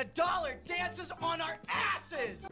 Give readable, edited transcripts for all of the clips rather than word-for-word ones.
the dollar dances on our asses!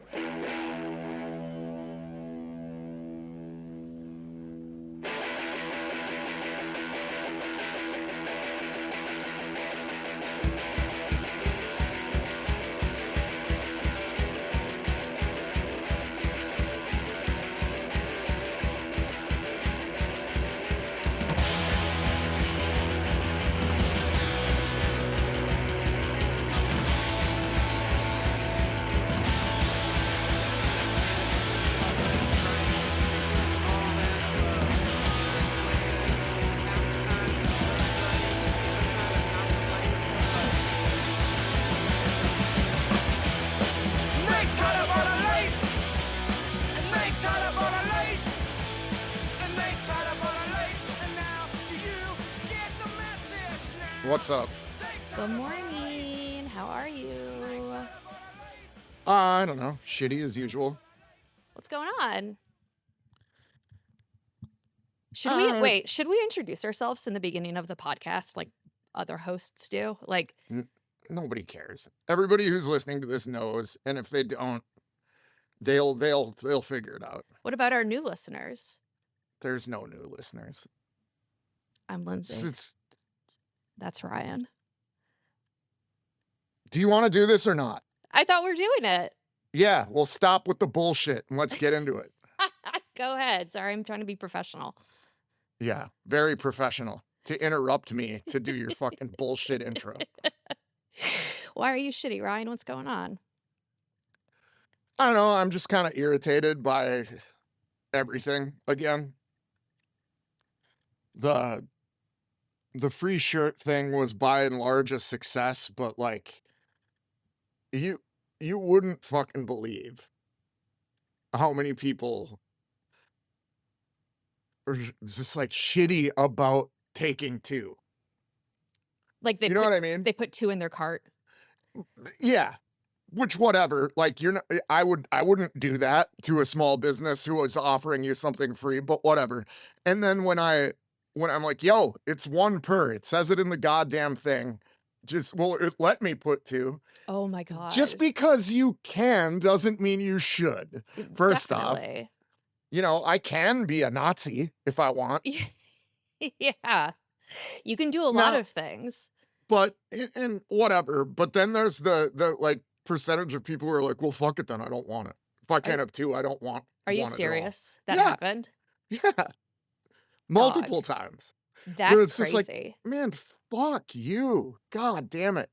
What's up? Good morning. How are you? I don't know. Shitty as usual. What's going on? Should we introduce ourselves in the beginning of the podcast like other hosts do? Like, Nobody cares. Everybody who's listening to this knows, and if they don't, they'll figure it out. what about our new listeners? There's no new listeners. I'm Lindsay. That's Ryan. Do you want to do this or not? I thought we were doing it. Yeah, well, stop with the bullshit and let's get into it. Go ahead. Sorry, I'm trying to be professional. Yeah, very professional to interrupt me to do your fucking bullshit intro. Why are you shitty, Ryan? What's going on? I don't know. I'm just kind of irritated by everything again. The free shirt thing was by and large a success, but like you wouldn't fucking believe how many people are just like shitty about taking two. Like You know what I mean? They put two in their cart. Yeah. Which whatever, like I wouldn't do that to a small business who was offering you something free, but whatever. And then when I'm like, yo, it's one per, it says it in the goddamn thing. Let me put two. Oh my God. Just because you can doesn't mean you should. First Definitely. off, I can be a Nazi if I want. Yeah. You can do a lot of things. But, and whatever. But then there's the like percentage of people who are like, well, fuck it then. I don't want it. If I can't have two, I don't want Are you want it at all. serious? That Yeah. happened? Yeah. Multiple times. That's it's crazy. just like, man, fuck you. God damn it.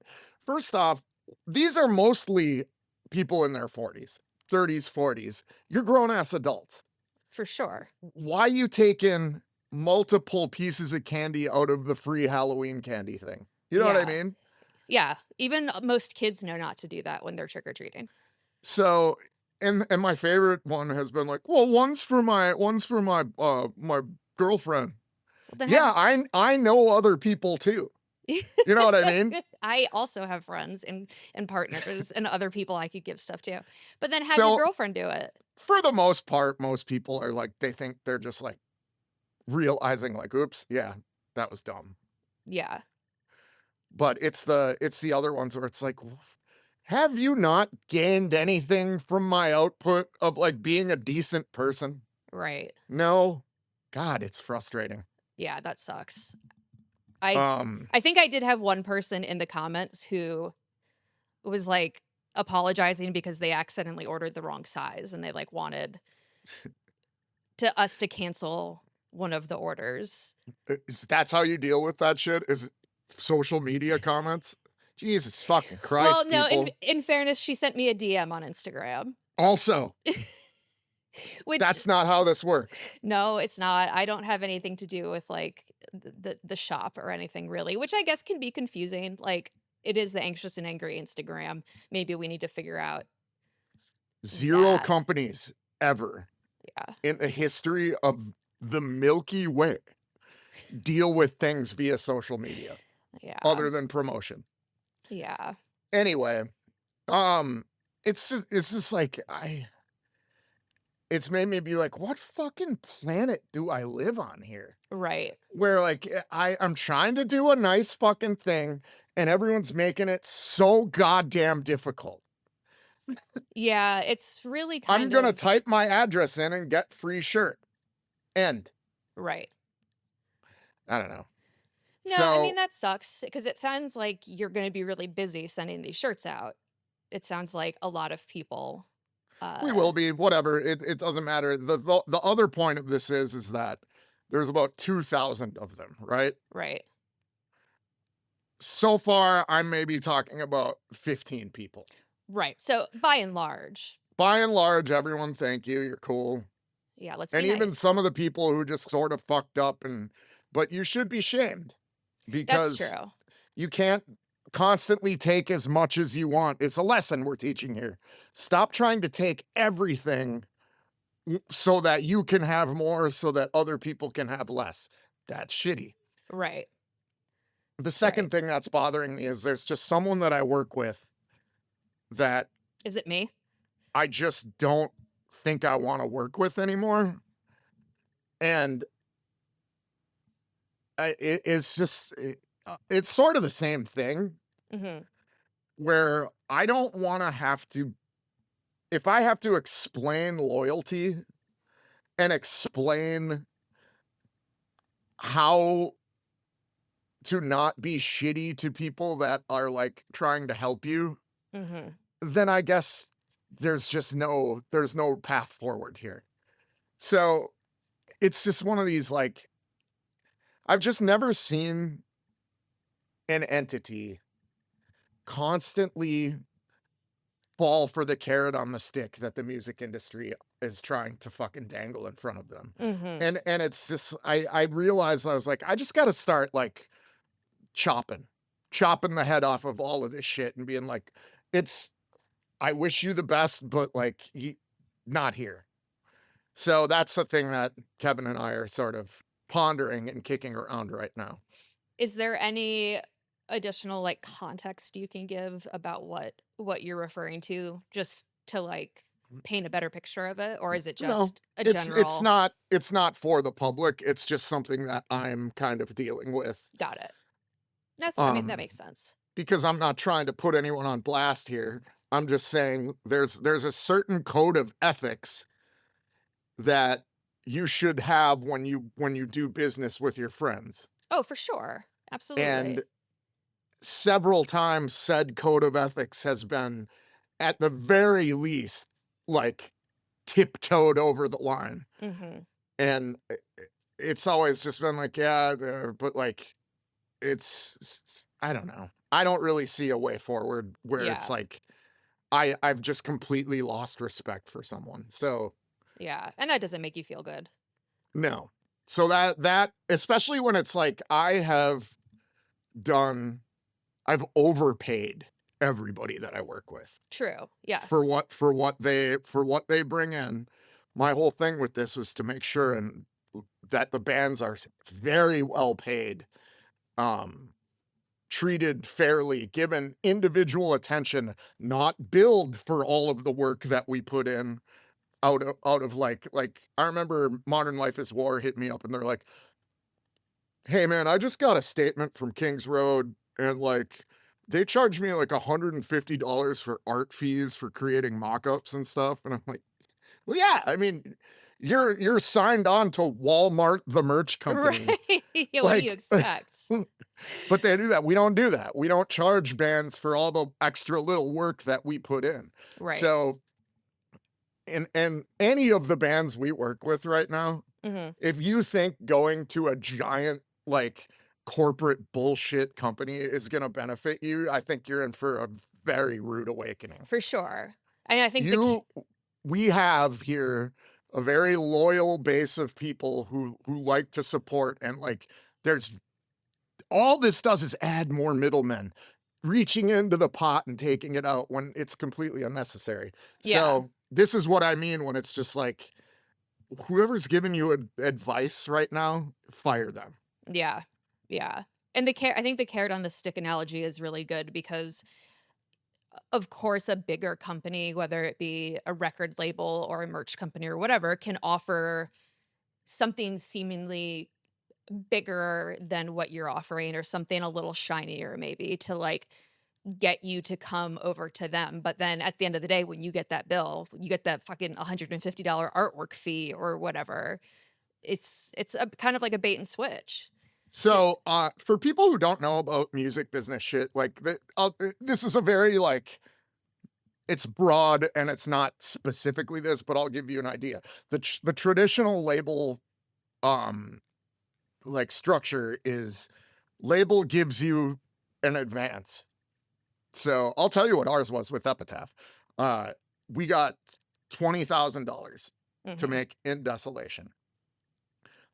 First off, these are mostly people in their 40s, 30s, 40s. You're grown-ass adults. For sure. Why you taking multiple pieces of candy out of the free Halloween candy thing? You know what I mean? Yeah. Even most kids know not to do that when they're trick-or-treating. So, and my favorite one has been like, well, one's for my my girlfriend. Well, Yeah, I know other people too. You know what I mean? I also have friends and partners and other people I could give stuff to. But then have So- your girlfriend do it. For the most part, most people are like, they think they're just like realizing like, oops, yeah, that was dumb. Yeah. But it's the other ones where it's like, have you not gained anything from my output of like being a decent person? Right. No. God, it's frustrating. Yeah, that sucks. I think I did have one person in the comments who was like apologizing because they accidentally ordered the wrong size and they like wanted us to cancel one of the orders. That's how you deal with that shit? Is it social media comments? Jesus fucking Christ, Well, no, people. in fairness, she sent me a DM on Instagram. Also, Which that's not how this works. no, it's not. I don't have anything to do with like the shop or anything really, which I guess can be confusing. Like it is the anxious and angry Instagram. Maybe we need to figure out. Zero that. companies ever Yeah. in the history of the Milky Way deal with things via social media Yeah. other than promotion. Yeah. Anyway, it's just like it's made me be like, what fucking planet do I live on here? Right. Where like I'm trying to do a nice fucking thing and everyone's making it so goddamn difficult. Yeah, it's really I'm kind gonna of type my address in and get free shirt. End. right. I don't know. No, I mean So that sucks because it sounds like you're going to be really busy sending these shirts out. It sounds like a lot of people. we Uh, will be, whatever. It doesn't matter. The other point of this is that there's about 2,000 of them, right? right. So far, I may be talking about 15 people. Right. So by and large, By and large, everyone, thank you. You're cool. yeah, let's be And even nice. some of the people who just sort of fucked up but you should be shamed That's because true. you can't constantly take as much as you want. It's a lesson we're teaching here. Stop trying to take everything so that you can have more so that other people can have less. That's shitty. Right. The second thing that's bothering me is there's just someone that I work with that Is it me? I just don't think I want to work with anymore. And it's sort of the same thing Mm-hmm. where I don't want to have to, if I have to explain loyalty and explain how to not be shitty to people that are like trying to help you, Mm-hmm. then I guess there's no path forward here. So it's just one of these, like, I've just never seen an entity constantly fall for the carrot on the stick that the music industry is trying to fucking dangle in front of them. Mm-hmm. And it's just, I realized, I was like, I just got to start like chopping the head off of all of this shit and being like, I wish you the best, but like, not here. So that's the thing that Kevin and I are sort of pondering and kicking around right now. Is there any additional like context you can give about what you're referring to, just to like paint a better picture of it, or is it No, just a it's general? it's not for the public. It's just something that I'm kind of dealing with. Got it. I mean, that Um, makes sense. because I'm not trying to put anyone on blast here. I'm just saying there's a certain code of ethics that you should have when you do business with your friends. Oh, for sure. Absolutely. And several times said code of ethics has been at the very least like tiptoed over the line. Mm-hmm. And it's always just been like, yeah, but like I don't know. I don't really see a way forward where it's Yeah. like I've just completely lost respect for someone. So Yeah. And that doesn't make you feel good. no. So that especially when it's like I've overpaid everybody that I work with True. Yes. for what they bring in. My whole thing with this was to make sure and that the bands are very well paid, treated fairly, given individual attention, not billed for all of the work that we put in out of like I remember Modern Life is War hit me up and they're like, "Hey man, I just got a statement from Kings Road and like they charged me like $150 for art fees for creating mock-ups and stuff." And I'm like, "Well, yeah, I mean, you're signed on to Walmart, the merch company." Right. Yeah, what do you Like, expect? but they do that. We don't do that. We don't charge bands for all the extra little work that we put in. Right. So, and any of the bands we work with right now, Mm-hmm. if you think going to a giant like corporate bullshit company is going to benefit you, I think you're in for a very rude awakening. For sure. And I think We have here a very loyal base of people who like to support, and like there's all this does is add more middlemen reaching into the pot and taking it out when it's completely unnecessary. Yeah. So this is what I mean when it's just like whoever's giving you advice right now, fire them. Yeah. Yeah. And I think the carrot on the stick analogy is really good because of course, a bigger company, whether it be a record label or a merch company or whatever, can offer something seemingly bigger than what you're offering or something a little shinier maybe to like get you to come over to them. But then at the end of the day, when you get that bill, you get that fucking $150 artwork fee or whatever. It's a kind of like a bait and switch. So, for people who don't know about music business shit, like this is a very like it's broad and it's not specifically this, but I'll give you an idea. The traditional label like structure is label gives you an advance. So I'll tell you what ours was with Epitaph. We got $20,000 to make In Desolation.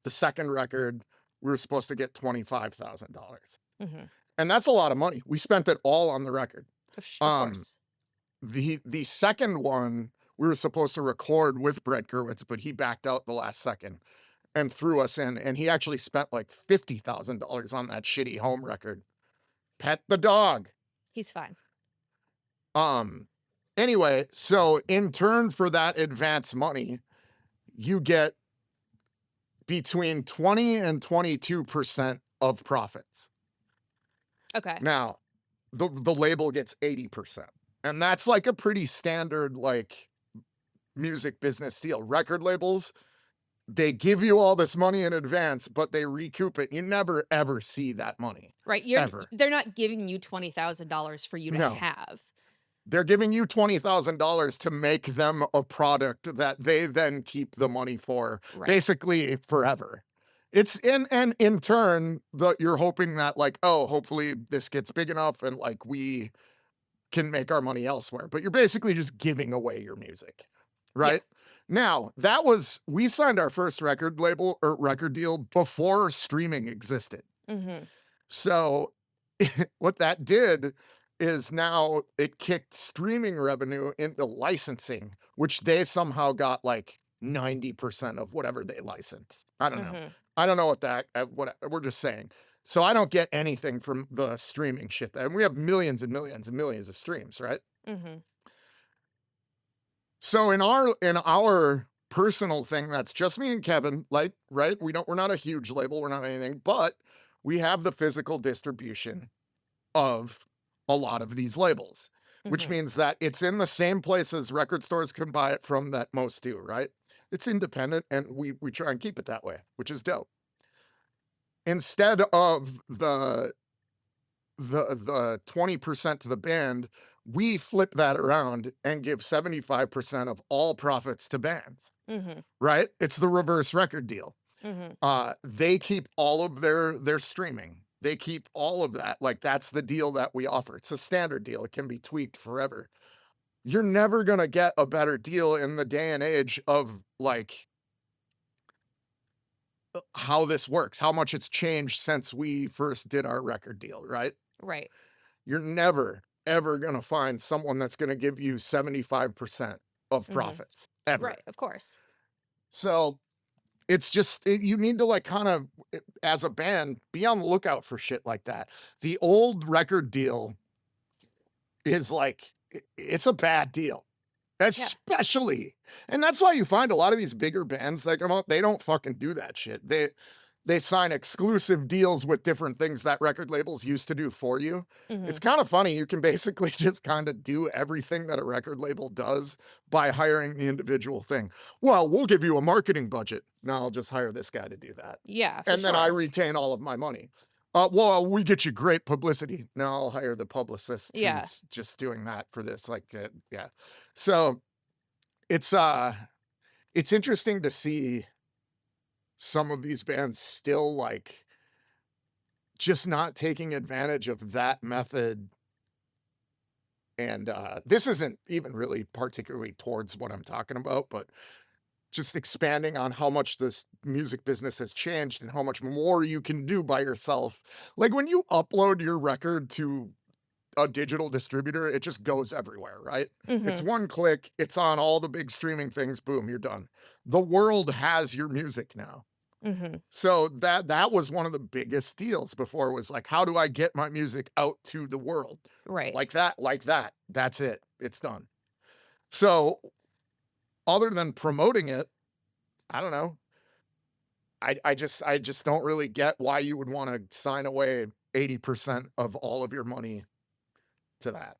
The second record, we were supposed to get $25,000. And that's a lot of money. We spent it all on the record. Of course. The second one, we were supposed to record with Brett Gurwitz, but he backed out the last second and threw us in. And he actually spent like $50,000 on that shitty home record. Pet the dog. He's fine. Anyway, so in turn for that advance money, you get between 20 and 22% of profits. Okay. Now, the label gets 80%. And that's like a pretty standard like music business deal. Record labels, they give you all this money in advance, but they recoup it. You never ever see that money. Right. They're not giving you $20,000 for you to have. They're giving you $20,000 to make them a product that they then keep the money for basically forever. It's and in turn, you're hoping that like, oh, hopefully this gets big enough and like we can make our money elsewhere. But you're basically just giving away your music, right? Yeah. Now, we signed our first record label or record deal before streaming existed. So what that did is now it kicked streaming revenue into licensing, which they somehow got like 90% of whatever they licensed. I don't know. I don't know what we're just saying. So I don't get anything from the streaming shit. And we have millions and millions and millions of streams, right? So in our personal thing, that's just me and Kevin, like, right? We're not a huge label, we're not anything, but we have the physical distribution of a lot of these labels, which means that it's in the same places record stores can buy it from that most do, right? It's independent and we try and keep it that way, which is dope. Instead of the 20% to the band, we flip that around and give 75% of all profits to bands, right? It's the reverse record deal. They keep all of their streaming. They keep all of that. Like that's the deal that we offer. It's a standard deal. It can be tweaked forever. You're never going to get a better deal in the day and age of like how this works, how much it's changed since we first did our record deal, right? Right. You're never, ever going to find someone that's going to give you 75% of profits, ever. Right, of course. So it's just, you need to like kind of, as a band, be on the lookout for shit like that. The old record deal is like, it's a bad deal. Especially. And that's why you find a lot of these bigger bands that come out, they don't fucking do that shit. They sign exclusive deals with different things that record labels used to do for you. It's kind of funny. You can basically just kind of do everything that a record label does by hiring the individual thing. Well, we'll give you a marketing budget. No, I'll just hire this guy to do that. Yeah. And then I retain all of my money. Well, we get you great publicity. No, I'll hire the publicist who's just doing that for this. Like, yeah. So it's interesting to see some of these bands still like just not taking advantage of that method. And this isn't even really particularly towards what I'm talking about, but just expanding on how much this music business has changed and how much more you can do by yourself. Like when you upload your record to a digital distributor, it just goes everywhere, right? It's one click, it's on all the big streaming things, boom, you're done. The world has your music now. Mm-hmm. So that was one of the biggest deals before, was like, how do I get my music out to the world? Right. Like that. That's it. It's done. So other than promoting it, I don't know. I just don't really get why you would want to sign away 80% of all of your money to that.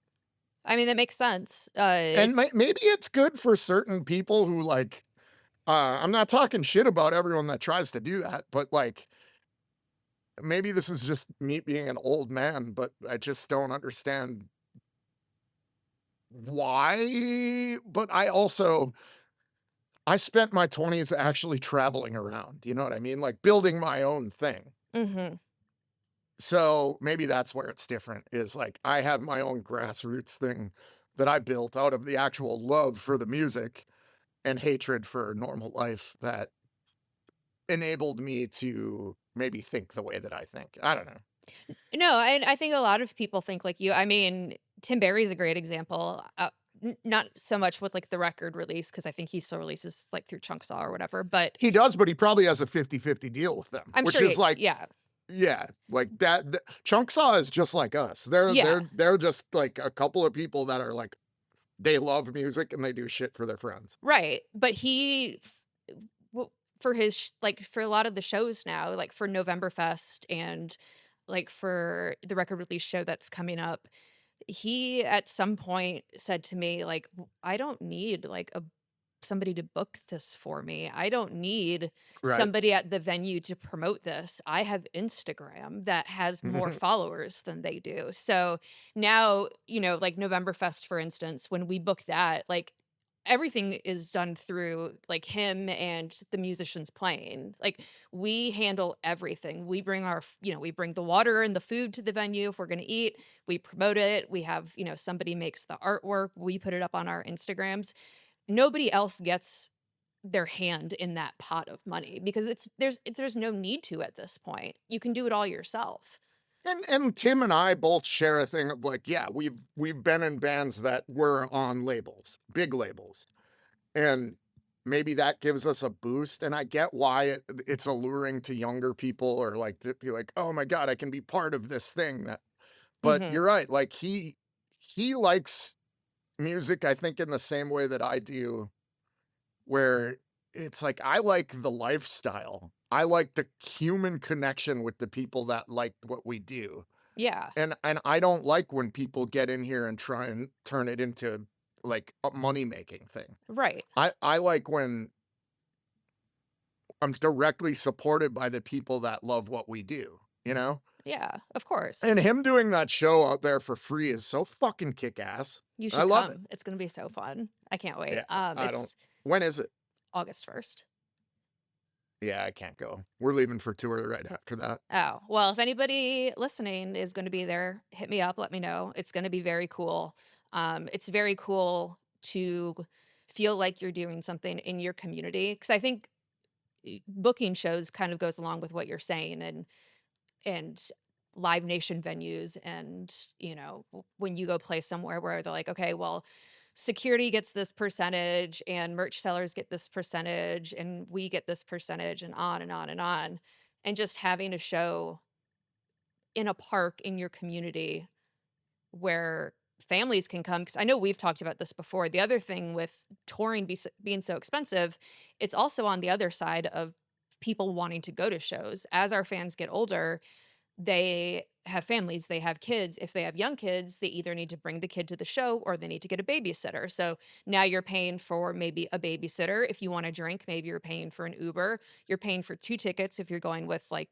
I mean, that makes sense. And maybe it's good for certain people who like, I'm not talking shit about everyone that tries to do that, but like, maybe this is just me being an old man, but I just don't understand why. But I spent my 20s actually traveling around, you know what I mean? Like building my own thing. Mm-hmm. So maybe that's where it's different, is like I have my own grassroots thing that I built out of the actual love for the music and hatred for normal life that enabled me to maybe think the way that I think. I don't know. No, I think a lot of people think like you. I mean, Tim Barry's a great example. Not so much with like the record release, because I think he still releases like through Chunksaw or whatever. But He does, but he probably has a 50-50 deal with them, I'm which sure, is like, yeah, yeah, like that. Chunksaw is just like us. They're yeah, they're just like a couple of people that are like, they love music and they do shit for their friends. right. But for his like for a lot of the shows now, like for Novemberfest and like for the record release show that's coming up, he at some point said to me like, I don't need like a somebody to book this for me. I don't need Right. somebody at the venue to promote this. I have Instagram that has more followers than they do. So now, like Novemberfest, for instance, when we book that, like everything is done through like him and the musicians playing. Like we handle everything. We bring we bring the water and the food to the venue if we're going to eat. We promote it. We have, somebody makes the artwork. We put it up on our Instagrams. Nobody else gets their hand in that pot of money because there's no need to at this point. You can do it all yourself. And Tim and I both share a thing of like, yeah, we've been in bands that were on labels, big labels. And maybe that gives us a boost. And I get why it's alluring to younger people, or like to be like, oh my God, I can be part of this thing. But Mhm. you're right. Like he likes music, I think, in the same way that I do, where it's like, I like the lifestyle. I like the human connection with the people that like what we do. Yeah. And I don't like when people get in here and try and turn it into like a money-making thing. Right. I like when I'm directly supported by the people that love what we do, you know? Yeah, of And course. him doing that show out there for free is so fucking kick-ass. You I should love it. come. It's going to be so fun. I can't wait. Yeah, I don't. It's When is it? August 1st. Yeah, I can't go. We're leaving for tour right after that. Oh, well, if anybody listening is going to be there, hit me up, let me know. It's going to be very cool. It's very cool to feel like you're doing something in your community, because I think booking shows kind of goes along with what you're saying, and Live Nation venues, and when you go play somewhere where they're like, okay, well, security gets this percentage and merch sellers get this percentage and we get this percentage, and on and on and on. And just having a show in a park in your community where families can come, because I know we've talked about this before. The other thing with touring being so expensive, it's also on the other side of people wanting to go to shows. As our fans get older, they have families, they have kids. If they have young kids, they either need to bring the kid to the show or they need to get a babysitter. So now you're paying for maybe a babysitter. If you want to drink, maybe you're paying for an Uber. You're paying for 2 tickets if you're going with like,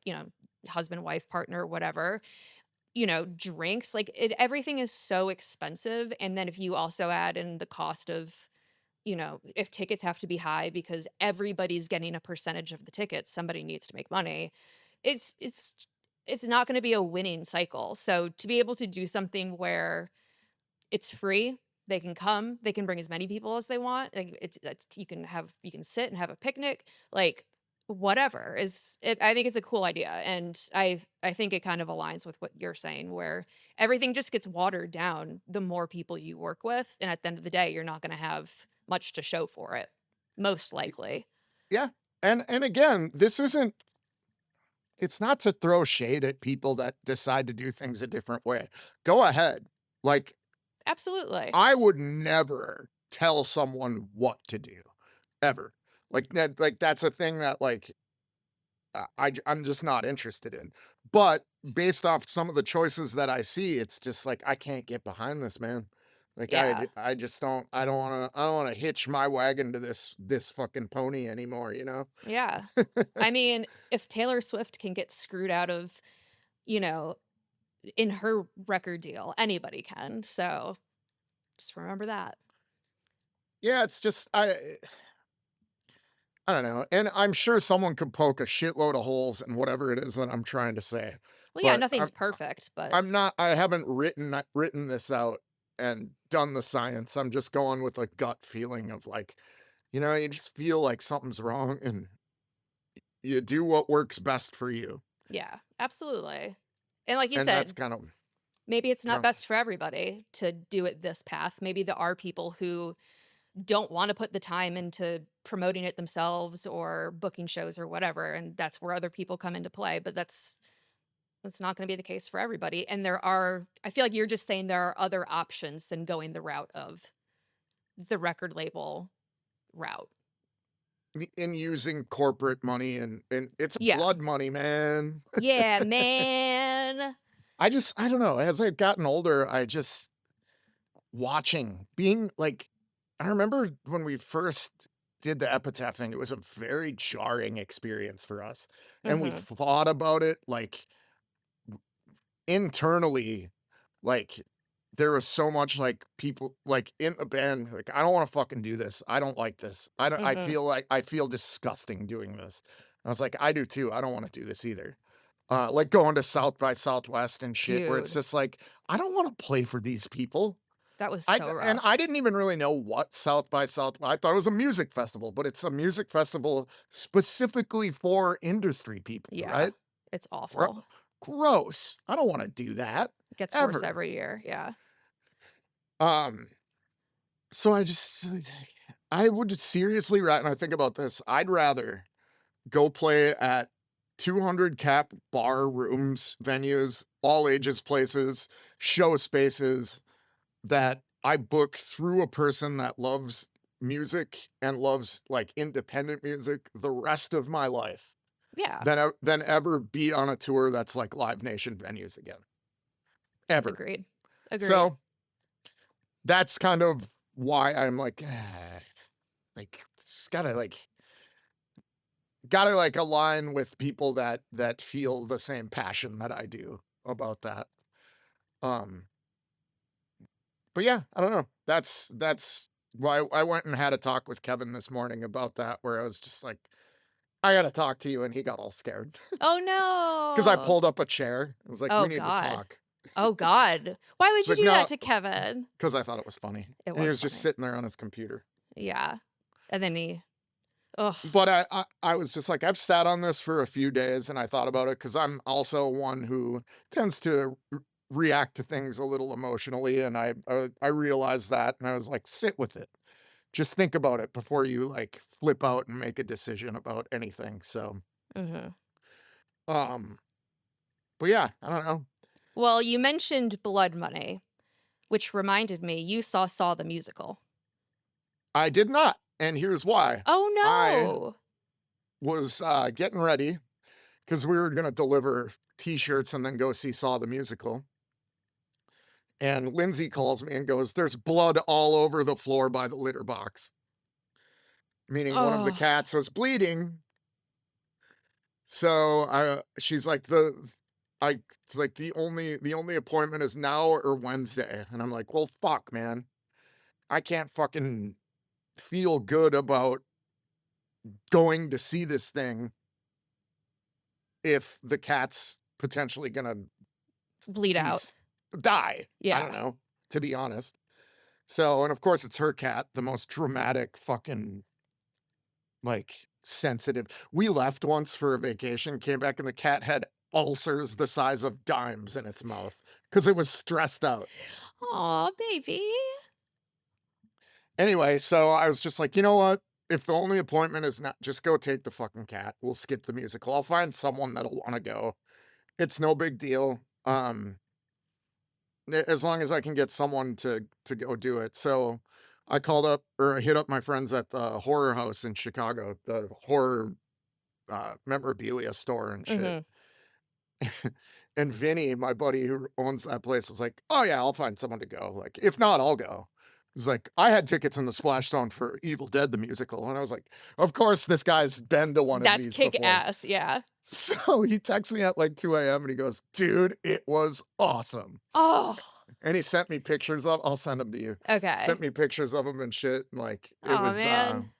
husband, wife, partner, whatever. Drinks, like everything is so expensive. And then if you also add in the cost of, if tickets have to be high because everybody's getting a percentage of the tickets, somebody needs to make money. It's not going to be a winning cycle. So to be able to do something where it's free, they can come, they can bring as many people as they want. Like you can sit and have a picnic, like whatever I think it's a cool idea. And I think it kind of aligns with what you're saying, where everything just gets watered down the more people you work with. And at the end of the day, you're not going to have much to show for it, most likely. Yeah. And again, it's not to throw shade at people that decide to do things a different way. Go ahead. Like, Absolutely. I would never tell someone what to do, ever. Like that's a thing that like I'm just not interested in. But based off some of the choices that I see, it's just like I can't get behind this, man. Like Yeah. I just I don't want to hitch my wagon to this fucking pony anymore, you know? Yeah. I mean, if Taylor Swift can get screwed out of, you know, in her record deal, anybody can. So just remember that. Yeah, it's just I don't know. And I'm sure someone could poke a shitload of holes in whatever it is that I'm trying to say. Well, yeah, But nothing's perfect, but I haven't written this out and done the science. I'm just going with a gut feeling of like, you just feel like something's wrong and you do what works best for you. yeah, absolutely. And like you And that's said, kind of maybe it's I not don't best for everybody to do it this path. Maybe there are people who don't want to put the time into promoting it themselves or booking shows or whatever, and that's where other people come into play. But that's not going to be the case for everybody. And I feel like you're just saying there are other options than going the route of the record label route. in using corporate money and it's Yeah. blood money, man. Yeah, man. I don't know. As I've gotten older, being like, I remember when we first did the Epitaph thing, it was a very jarring experience for us. And we Hmm. thought about it like internally, like there was so much like people like in the band, like, I don't want to fucking do this. I don't like this. Hmm. I feel disgusting doing this. I was like, I do too. I don't want to do this either. Like going to South by Southwest and shit, where it's Dude, just like, I don't want to play for these people. that was I so and rough. I didn't even really know what South by South. I thought it was a music festival, but it's a music festival specifically for industry people, Yeah, right? it's Gro- awful. Gross. I don't want to do that It gets worse ever. every year. Yeah. Um, so I would seriously, and I think about this, I'd rather go play at 200 cap bar rooms, venues, all ages places, show spaces that I book through a person that loves music and loves like independent music the rest of my life Yeah. than ever be on a tour that's like Live Nation venues again. Ever. Agreed. Agreed. So that's kind of why I'm like, like, it's gotta like align with people that feel the same passion that I do about that. Um, but yeah, I don't know. That's why I went and had a talk with Kevin this morning about that, where I was just like, I gotta talk to you, and he got all scared Oh because I no. pulled up a chair. I was like, we Oh need to God. talk. Oh God. Why would It's you like, do that no, to Kevin? because I thought it was funny. It And he was was just funny. sitting there on his computer. Yeah. And then ugh. But I was just like, I've sat on this for a few days and I thought about it because I'm also one who tends to react to things a little emotionally. And I realized that and I was like, sit with it. Just think about it before you like flip out and make a decision about anything. So, Hmm. um, but yeah, I don't know. Well, you mentioned Blood Money, which reminded me you saw the musical. I did not. And here's why. Oh I no. was getting ready because we were going to deliver t-shirts and then go see Saw the Musical. And Lindsay calls me and goes, there's blood all over the floor by the litter box. Meaning one of the Oh. cats was bleeding. So she's like, it's like the only appointment is now or Wednesday. And I'm like, well, fuck, man. I can't fucking feel good about going to see this thing if the cat's potentially gonna Bleed be out. die. I don't Yeah. know, to be honest. So, and of course it's her cat, the most dramatic fucking like sensitive. We left once for a vacation, came back and the cat had ulcers the size of dimes in its mouth because it was stressed out. Aw, baby. Anyway, so I was just like, you know what? if the only appointment is not, just go take the fucking cat. We'll skip the musical. I'll find someone that'll want to go. It's no big deal. As long as I can get someone to go do it. So I called up or I hit up my friends at the horror house in Chicago, the horror memorabilia store and shit. And Vinny, my buddy who owns that place, was like, "Oh yeah, I'll find someone to go. Like, if not, I'll go." He's like, "I had tickets in the Splash Zone for Evil Dead the musical," and I was like, "Of course, this guy's been to one of That's these kick before." ass. Yeah. So he texts me at like 2 a.m. and he goes, "Dude, it was awesome." Oh. And he sent me pictures of. I'll send them to you. Okay. Sent me pictures of him and shit. And like it Oh was. man.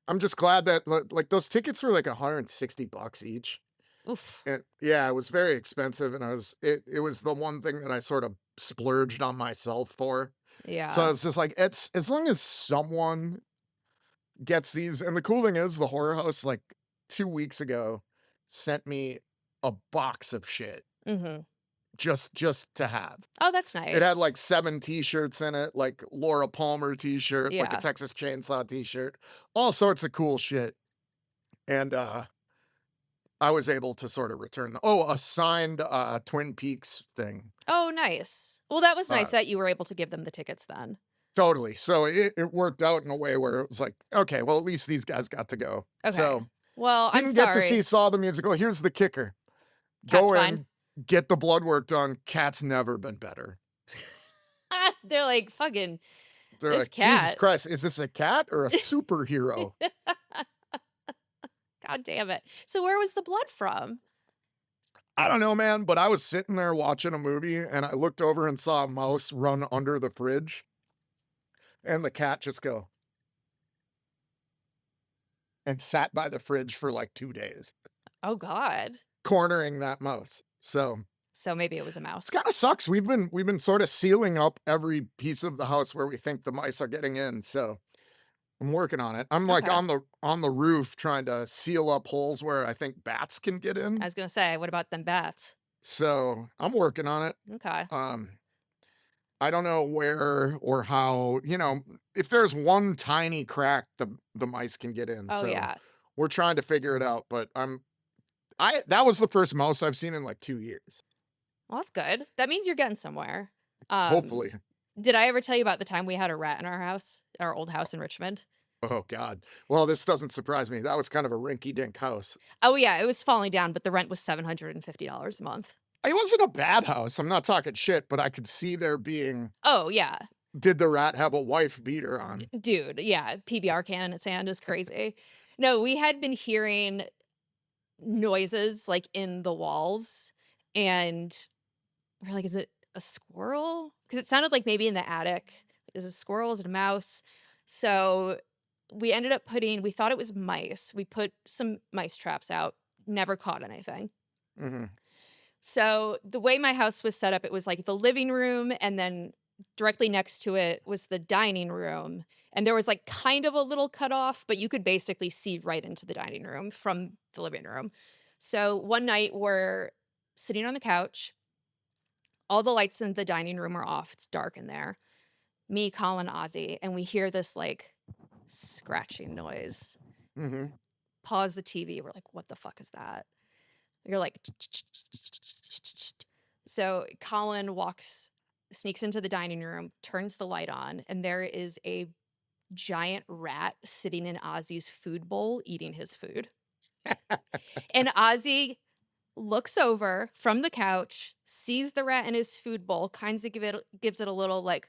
I'm just glad that like those tickets were like $160 each. Oof. And yeah, it was very expensive, and it was the one thing that I sort of splurged on myself for. So I Yeah. was just like, it's as long as someone gets these. And the cool thing is, the horror house like 2 weeks ago sent me a box of shit just to have. Oh, that's It had like nice. 7 t-shirts in it, like Laura Palmer t-shirt, like a Yeah. Texas Chainsaw t-shirt, all sorts of cool shit. And I was able to sort of return a signed Twin Peaks thing. Oh, nice. Well, that was Uh, nice that you were able to give them the tickets then. Totally. So it worked out in a way where it was like, okay, well, at least these guys got to go. Okay. So Well, I'm didn't get to see sorry. Saw the musical. Here's the kicker. Cat's Go fine. in, get the blood work done. Cat's never been better. They're like, fucking They're this like, Jesus cat. Christ, is this a cat or a superhero? God damn it. So where was the blood from? I don't know, man, but I was sitting there watching a movie and I looked over and saw a mouse run under the fridge and the cat just go and sat by the fridge for like 2 days, Oh God. cornering that mouse. So So maybe it was a mouse. it kind of sucks. We've been sort of sealing up every piece of the house where we think the mice are getting in. So I'm working on it. I'm like Okay. on the roof trying to seal up holes where I think bats can get I in. was gonna say, what about them bats? So I'm working on it. Okay. I don't know where or how, if there's one tiny crack, the mice can get in. Oh So yeah. we're trying to figure it out. But that was the first mouse I've seen in like 2 years. Well, that's good. That means you're getting somewhere. Hopefully. Did I ever tell you about the time we had a rat in our house, our old house in Richmond? Oh God. Well, this doesn't surprise me. That was kind of a rinky-dink house. Oh yeah, it was falling down, but the rent was $750 a month. It wasn't a bad house. I'm not talking shit, but I could see there being. Oh yeah, Did the rat have a wife beater on? dude. Yeah, PBR can in its hand is crazy. No, we had been hearing noises like in the walls, and we're like, is it a squirrel? Because it sounded like maybe in the attic. Is it a squirrel? Is it a mouse? So we ended up we thought it was mice. We put some mice traps out, never caught anything. Hmm. So the way my house was set up, it was like the living room, and then directly next to it was the dining room. And there was like kind of a little cutoff, but you could basically see right into the dining room from the living room. So one night we're sitting on the couch. All the lights in the dining room are off. It's dark in there. Me, Colin, Ozzy, and we hear this like scratching noise. Hmm. Pause the TV. We're like, what the fuck is that? You're like, so Colin sneaks into the dining room, turns the light on, and there is a giant rat sitting in Ozzy's food bowl eating his food. And Ozzy looks over from the couch, sees the rat in his food bowl, kind of gives it a little like,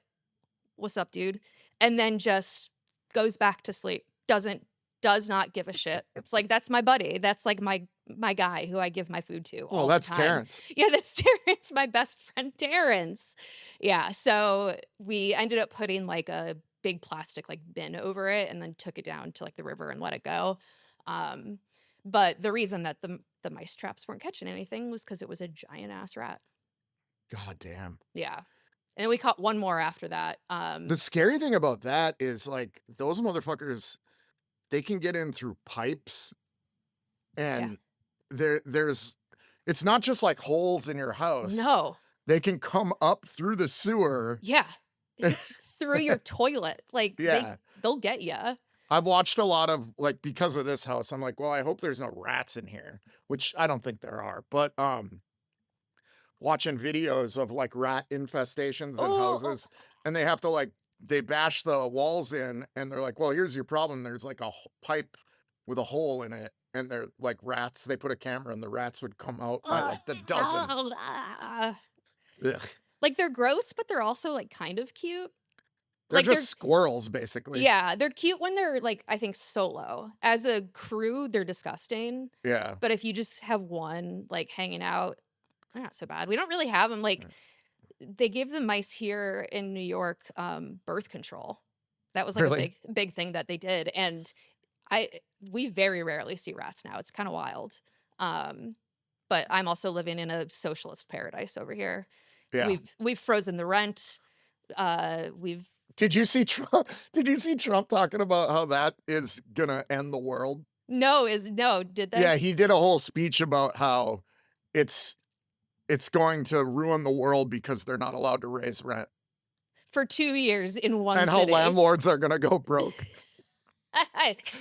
what's up, dude? And then just goes back to sleep. Does not give a shit. It's like, that's my buddy. That's like my guy who I give my food to all Well, the that's time. Terrence. Yeah, that's Terrence, my best friend Terrence. Yeah, so we ended up putting like a big plastic like bin over it and then took it down to like the river and let it go. But the reason that the mice traps weren't catching anything was because it was a giant ass rat. God damn. Yeah. And we caught one more after that. The scary thing about that is like those motherfuckers, they can get in through pipes, and it's not just like holes in your house. No. They can come up through the sewer. Yeah. Through your toilet. Like Yeah. they'll get you. I've watched a lot of like because of this house, I'm like, well, I hope there's no rats in here, which I don't think there are, but watching videos of like rat infestations in Oh, houses, and they have to like they bash the walls in, and they're like, well, here's your problem. There's like a pipe with a hole in it, and they're like rats. They put a camera, and the rats would come out by like the dozens. Ugh. like they're gross, but they're also like kind of cute. They're Like just squirrels, basically. yeah, they're cute when they're like I think solo. As a crew, they're disgusting. Yeah. But if you just have one like hanging out, they're not so bad. We don't really have them. Like they give the mice here in New York birth control. That was like a Really? big thing that they did, and we very rarely see rats now. It's kind of wild. But I'm also living in a socialist paradise over here. Yeah. We've frozen the rent. We've Did you see Trump? Did you see Trump talking about how that is gonna end the world? no did they? Yeah, he did a whole speech about how it's going to ruin the world because they're not allowed to raise rent, For 2 years in one and how city. landlords are gonna go broke.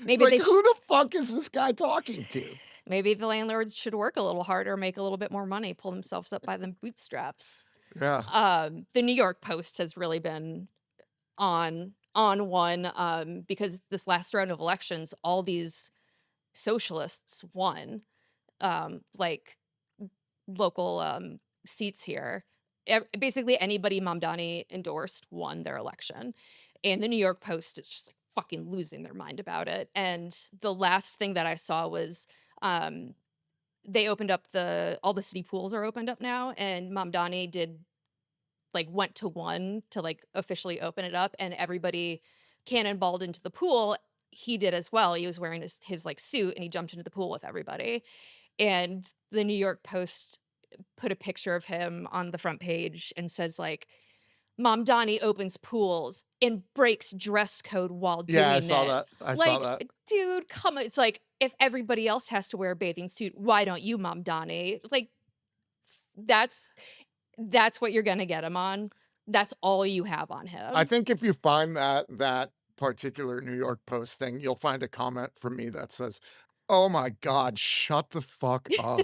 Maybe Like, they who the fuck is this guy talking to? maybe the landlords should work a little harder, make a little bit more money, pull themselves up by the bootstraps. Yeah. The New York Post has really been on one because this last round of elections, all these socialists won like local seats here. Basically, anybody Mamdani endorsed won their election, and the New York Post is just like fucking losing their mind about it. And the last thing that I saw was they opened up all the city pools are opened up now, and Mamdani did like went to one to like officially open it up, and everybody cannonballed into the pool. He did as well. He was wearing his like suit, and he jumped into the pool with everybody. And the New York Post put a picture of him on the front page and says like, Mamdani opens pools and breaks dress code while doing Yeah, I it. saw that. I saw that. Dude, come on. It's like, if everybody else has to wear a bathing suit, why don't you, Mamdani? Like, that's what you're gonna get him on. That's all you have on him. I think if you find that particular New York Post thing, you'll find a comment from me that says, "Oh my God, shut the fuck up."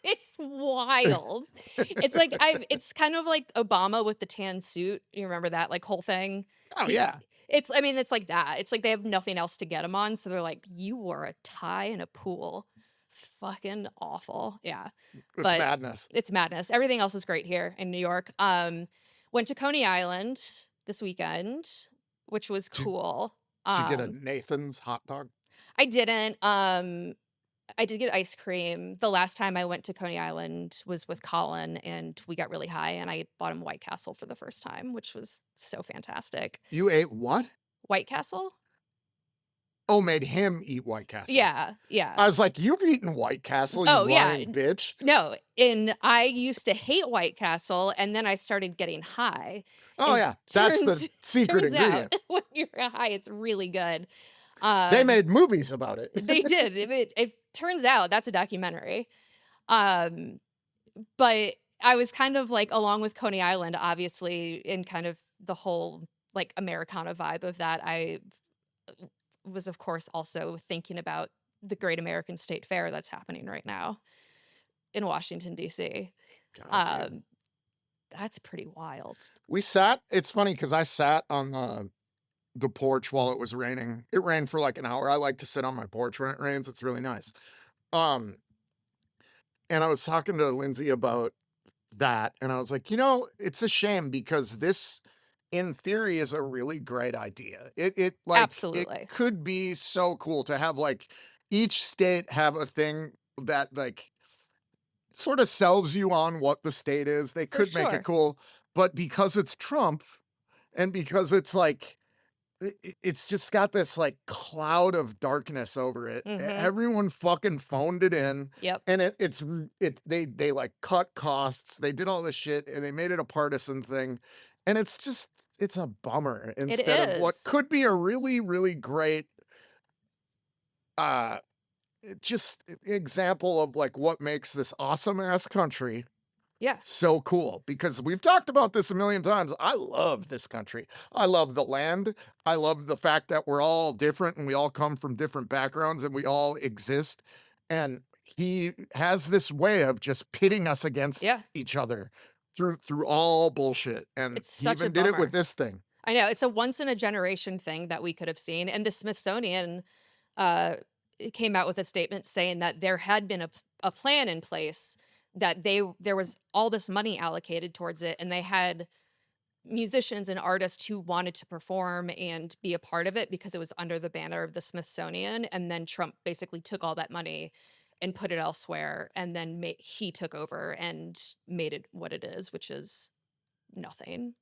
It's wild. It's like it's kind of like Obama with the tan suit. You remember that like whole thing? Oh yeah. It's like that. It's like they have nothing else to get him on, so they're like, you wore a tie in a pool. Fucking awful. Yeah. It's But madness. it's madness. Everything else is great here in New York. Went to Coney Island this weekend, which was cool. Did you get a Nathan's hot dog? I didn't. I did get ice cream. The last time I went to Coney Island was with Colin, and we got really high, and I bought him White Castle for the first time, which was so fantastic. You ate what? White Castle? Oh, made him eat White Castle. Yeah, yeah. I was like, you've eaten White Castle, you Oh, yeah. lying bitch. No, and I used to hate White Castle, and then I started getting high. Oh, And yeah. That's the turns- secret turns ingredient. out when you're high, it's really good. They made movies about it. They did. It turns out that's a documentary. But I was kind of like along with Coney Island, obviously, in kind of the whole like Americana vibe of that. I was, of course, also thinking about the Great American State Fair that's happening right now in Washington, D.C. God, That's pretty wild. it's funny because I sat on the porch while it was raining. It rained for like an hour. I like to sit on my porch when it rains. It's really nice. And I was talking to Lindsay about that, and I was like, it's a shame because this, in theory, is a really great idea. It like Absolutely. it could be so cool to have like each state have a thing that like sort of sells you on what the state is. They could make sure. it cool, but because it's Trump and because it's like it's just got this like cloud of darkness over it. Mhm. Everyone fucking phoned it in. Yep. And they like cut costs. They did all this shit and they made it a partisan thing. And it's a bummer instead of what is. could be a really, really great just example of like what makes this awesome ass country Yeah. So cool, because we've talked about this a million times. I love this country. I love the land. I love the fact that we're all different and we all come from different backgrounds and we all exist. And he has this way of just pitting us against Yeah. each other through all bullshit. And It's he such a even did it with bummer. this thing. I know. It's a once in a generation thing that we could have seen. And the Smithsonian uh, came out with a statement saying that there had been a plan in place, that there was all this money allocated towards it, and they had musicians and artists who wanted to perform and be a part of it because it was under the banner of the Smithsonian. And then Trump basically took all that money and put it elsewhere, and then he took over and made it what it is, which is nothing,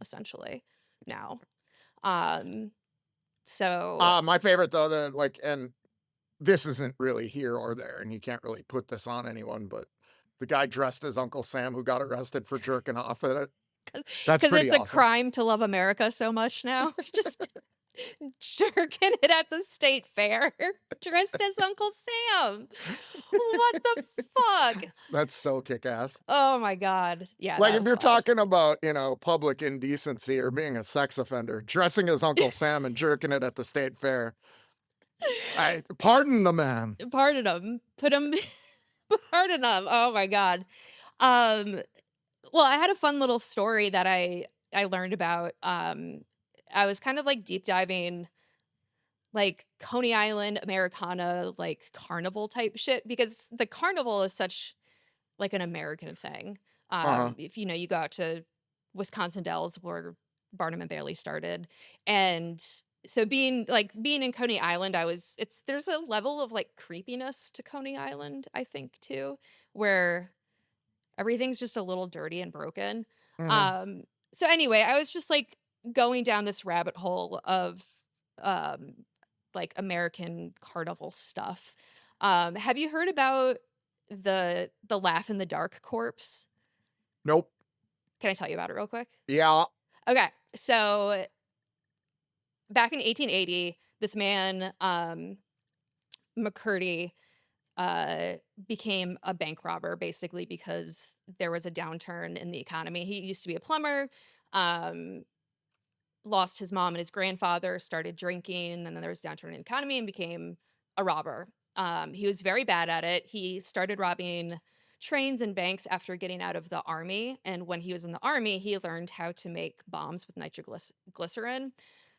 essentially, now. So My favorite though, and this isn't really here or there, and you can't really put this on anyone, but the guy dressed as Uncle Sam who got arrested for jerking off at it. That's because pretty it's a awesome. crime to love America so much now. Just jerking it at the state fair, dressed as Uncle Sam. What the fuck? That's so kick-ass. Oh my God. Yeah, Like, that if was you're wild. talking about, public indecency or being a sex offender, dressing as Uncle Sam and jerking it at the state fair, pardon the man. Pardon him. Put him. Pardon him. Oh my God. Um, well, I had a fun little story that I learned about. I was kind of like deep diving like Coney Island Americana, like carnival type shit, because the carnival is such like an American thing. Uh-huh. If you go out to Wisconsin Dells where Barnum and Bailey started, and so being in Coney Island, there's a level of like creepiness to Coney Island, I think too, where everything's just a little dirty and broken. Mhm. So anyway, I was just like going down this rabbit hole of um like American carnival stuff. Have you heard about the Laugh in the Dark corpse? Nope. Can I tell you about it real quick? Yeah. Okay. So back in 1880, this man, McCurdy, became a bank robber basically because there was a downturn in the economy. He used to be a plumber, um, lost his mom and his grandfather, started drinking, and then there was a downturn in the economy and became a robber. He was very bad at it. He started robbing trains and banks after getting out of the army. And when he was in the army, he learned how to make bombs with nitroglycerin.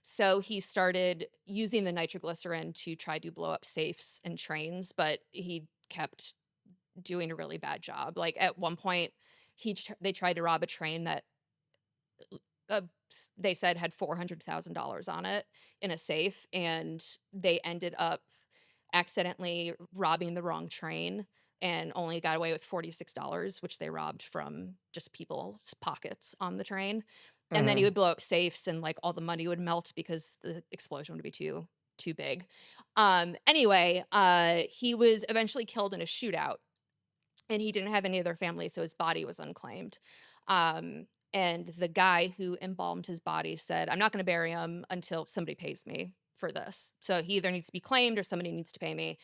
So he started using the nitroglycerin to try to blow up safes and trains, but he kept doing a really bad job. Like at one point, they tried to rob a train that they said had $400,000 on it in a safe, and they ended up accidentally robbing the wrong train and only got away with $46, which they robbed from just people's pockets on the train. And then he Mhm. would blow up safes and like all the money would melt because the explosion would be too big. Anyway, he was eventually killed in a shootout, and he didn't have any other family, so his body was unclaimed. And the guy who embalmed his body said, "I'm not going to bury him until somebody pays me for this. So he either needs to be claimed or somebody needs to pay me."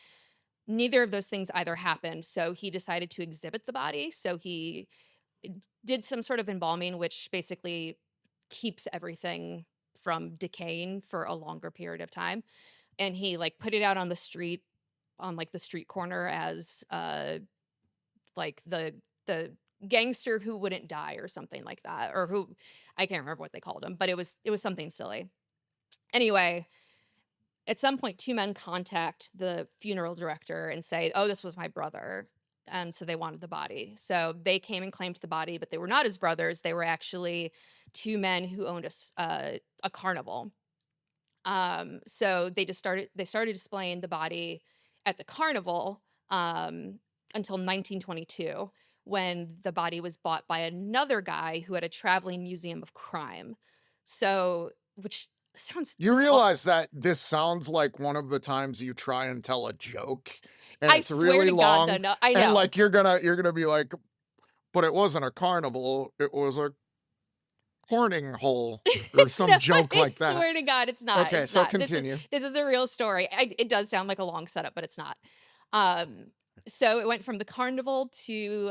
Neither of those things either happened. So he decided to exhibit the body. So he did some sort of embalming, which basically keeps everything from decaying for a longer period of time. And he like put it out on the street, on like the street corner, as like the gangster who wouldn't die or something like that, or who, I can't remember what they called him, but it was something silly. Anyway, at some point, two men contact the funeral director and say, "Oh, this was my brother." And so they wanted the body. So they came and claimed the body, but they were not his brothers. They were actually two men who owned a carnival. So they started displaying the body at the carnival until 1922, when the body was bought by another guy who had a traveling museum of crime. So, which sounds You this all, realize that this sounds like one of the times you try and tell a joke, and I it's swear really to God, though, long, no, I and, know. like, you're gonna be like, "But it wasn't a carnival, it was a corning hole," or some No, joke I like that. swear to God, it's not. Okay, It's so not. continue. This is a real story. It does sound like a long setup, but it's not. Um, So it went from the carnival to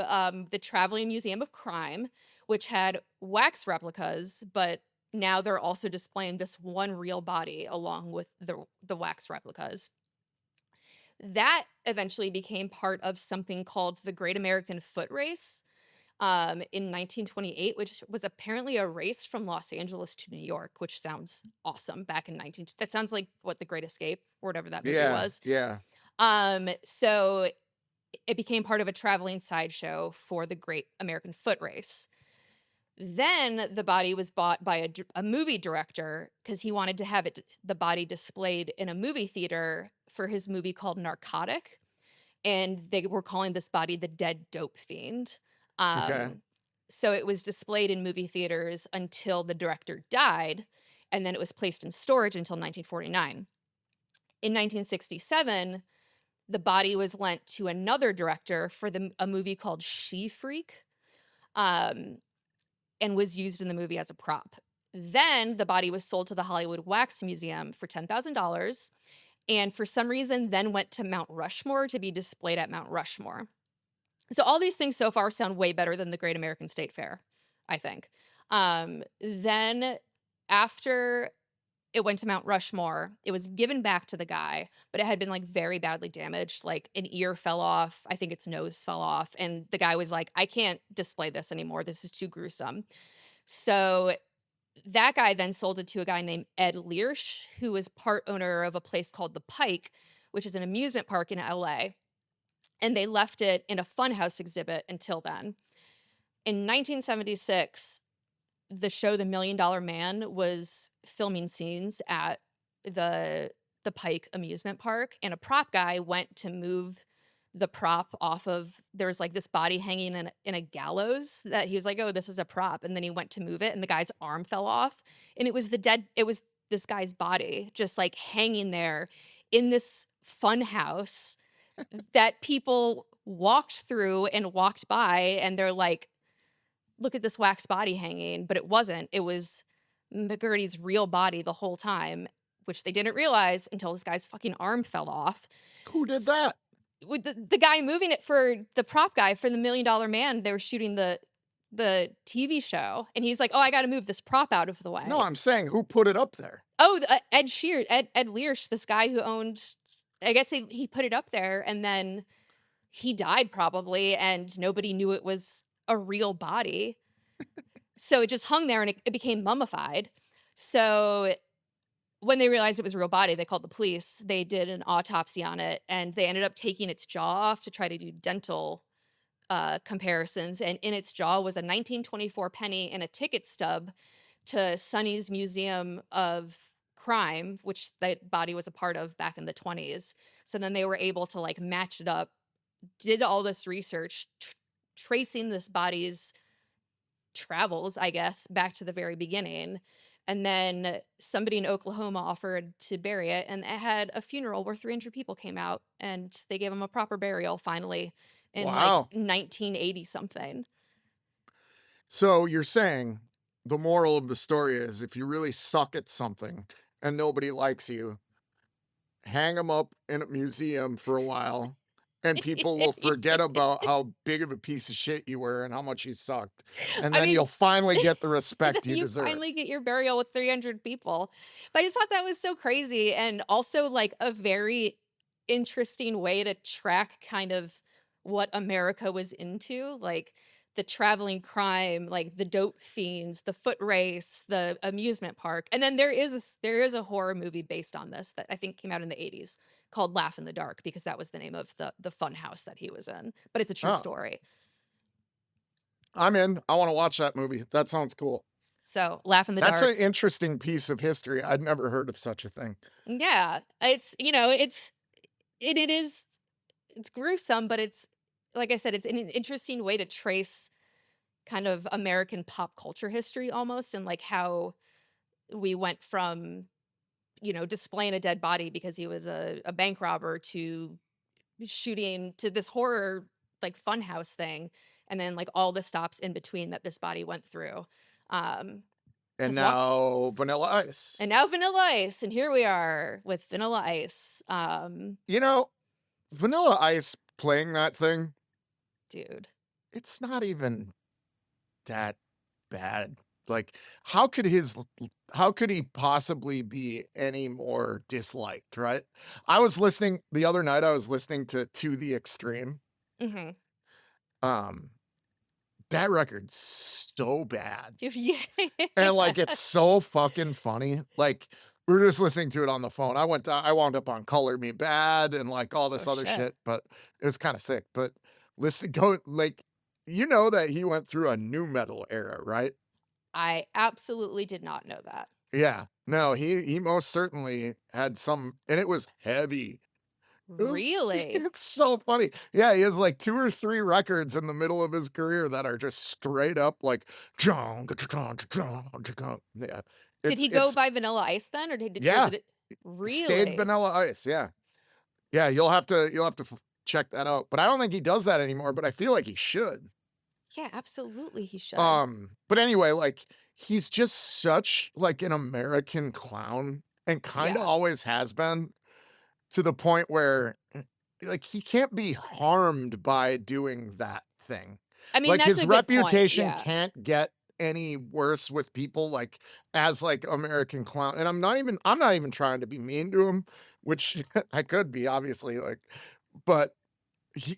the Traveling Museum of Crime, which had wax replicas, but now they're also displaying this one real body along with the wax replicas. That eventually became part of something called the Great American Foot Race in 1928, which was apparently a race from Los Angeles to New York, which sounds awesome. Back in 19, that sounds like what The Great Escape or whatever that movie Yeah, was. yeah. So it became part of a traveling sideshow for the Great American Foot Race. Then the body was bought by a movie director because he wanted to have the body displayed in a movie theater for his movie called Narcotic, and they were calling this body the Dead Dope Fiend. Okay. So it was displayed in movie theaters until the director died, and then it was placed in storage until 1949. In 1967, the body was lent to another director for a movie called She Freak, and was used in the movie as a prop. Then the body was sold to the Hollywood Wax Museum for $10,000, and for some reason then went to Mount Rushmore to be displayed at Mount Rushmore. So all these things so far sound way better than the Great American State Fair, I think. Then after it went to Mount Rushmore, it was given back to the guy, but it had been like very badly damaged. Like an ear fell off. I think its nose fell off. And the guy was like, I can't display this anymore. This is too gruesome. So that guy then sold it to a guy named Ed Learsh, who was part owner of a place called the Pike, which is an amusement park in LA. And they left it in a funhouse exhibit until then. In 1976, the show The $1 Million Man was filming scenes at the Pike amusement park, and a prop guy went to move the prop off of, there was like this body hanging in a gallows that he was like, oh, this is a prop. And then he went to move it and the guy's arm fell off, and it was this guy's body just like hanging there in this fun house that people walked through and walked by, and they're like, look at this wax body hanging, but it wasn't. It was McCurdys' real body the whole time, which they didn't realize until this guy's fucking arm fell off. Who did that? With the guy moving it for the prop guy for the $1 Million Man, they were shooting the TV show, and he's like, oh, I got to move this prop out of the way. No, I'm saying who put it up there? Oh, Ed Learsh, this guy who owned, I guess he put it up there, and then he died probably, and nobody knew it was a real body. So it just hung there, and it became mummified. So when they realized it was a real body, they called the police. They did an autopsy on it, and they ended up taking its jaw off to try to do dental comparisons. And in its jaw was a 1924 penny and a ticket stub to Sonny's Museum of Crime, which that body was a part of back in the 20s. So then they were able to like match it up, did all this research, tracing this body's travels, I guess, back to the very beginning. And then somebody in Oklahoma offered to bury it, and it had a funeral where 300 people came out, and they gave him a proper burial finally in Wow. like 1980 something. So you're saying the moral of the story is if you really suck at something and nobody likes you, hang them up in a museum for a while, and people will forget about how big of a piece of shit you were and how much you sucked. And I then mean, you'll finally get the respect you you deserve. finally get your burial with 300 people. But I just thought that was so crazy, and also like a very interesting way to track kind of what America was into, like the traveling crime, like the dope fiends, the foot race, the amusement park. And then there is a horror movie based on this that I think came out in the 80s called Laugh in the Dark, because that was the name of the fun house that he was in. But it's a true Oh, story. I'm in. I want to watch that movie. That sounds cool. So Laugh in the That's Dark. an interesting piece of history. I'd never heard of such a thing. Yeah, it's it's gruesome, but it's, like I said, it's an interesting way to trace kind of American pop culture history almost, and like how we went from, displaying a dead body because he was a bank robber to shooting to this horror like funhouse thing, and then like all the stops in between that this body went through. And 'Cause now Vanilla Ice. and now Vanilla Ice, and here we are with Vanilla Ice. You know, Vanilla Ice playing that thing, Dude. it's not even that bad. Like, how could he possibly be any more disliked, right? The other night, I was listening to the Extreme. Mm-hmm. That record's so bad. Yeah. And like it's so fucking funny. Like we were just listening to it on the phone. I wound up on Color Me Bad and like all this Oh, other shit. shit, but it was kind of sick. But like you know that he went through a new metal era, right? I absolutely did not know that. Yeah. No, he most certainly had some, and it was heavy. Really? It's so funny. Yeah, he has like 2 or 3 records in the middle of his career that are just straight up like yeah. Did he go by Vanilla Ice then, or Yeah. was it really? Stayed Vanilla Ice, yeah. Yeah, you'll have to check that out. But I don't think he does that anymore, but I feel like he should. Yeah, absolutely he should. But anyway, like he's just such like an American clown and kind of always has been, to the point where like he can't be harmed by doing that thing. I mean, Like that's his a good point, reputation yeah. can't get any worse with people like as like American clown. And I'm not even trying to be mean to him, which I could be, obviously, like, but